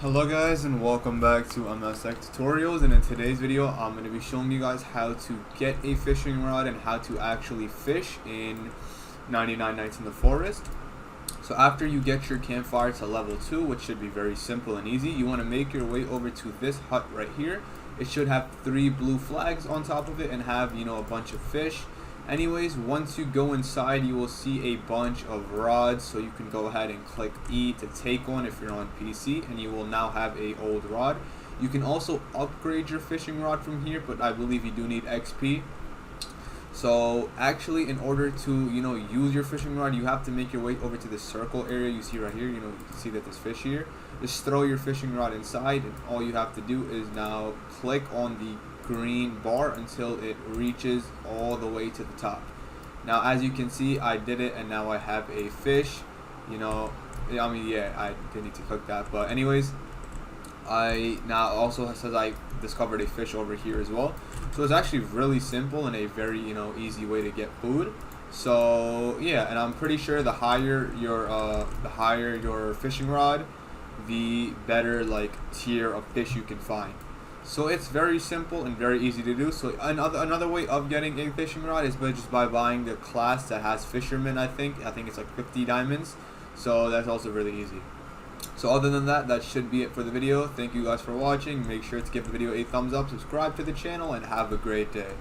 Hello guys, and welcome back to MS Tech Tutorials, and in today's video I'm going to be showing you guys how to get a fishing rod and how to actually fish in 99 Nights in the Forest. So after you get your campfire to level 2, which should be very simple and easy, you want to make your way over to this hut right here. It should have 3 blue flags on top of it and have, a bunch of fish. Anyways, once you go inside, you will see a bunch of rods, so you can go ahead and click E to take one if you're on PC, and you will now have a old rod. You can also upgrade your fishing rod from here, but I believe you do need XP. So actually, in order to use your fishing rod, you have to make your way over to this circle area you see right here. You can see that there's fish here. Just throw your fishing rod inside, and all you have to do is now click on the green bar until it reaches all the way to the top. Now as you can see, I did it, and now I have a fish. I didn't need to click that, but anyways, I now also says I discovered a fish over here as well. So it's actually really simple and a very easy way to get food. So yeah, and I'm pretty sure the higher your fishing rod, the better tier of fish you can find. So it's very simple and very easy to do. So another way of getting a fishing rod is by buying the class that has fisherman. I think it's like 50 diamonds. So that's also really easy. So other than that, that should be it for the video. Thank you guys for watching. Make sure to give the video a thumbs up, subscribe to the channel, and have a great day.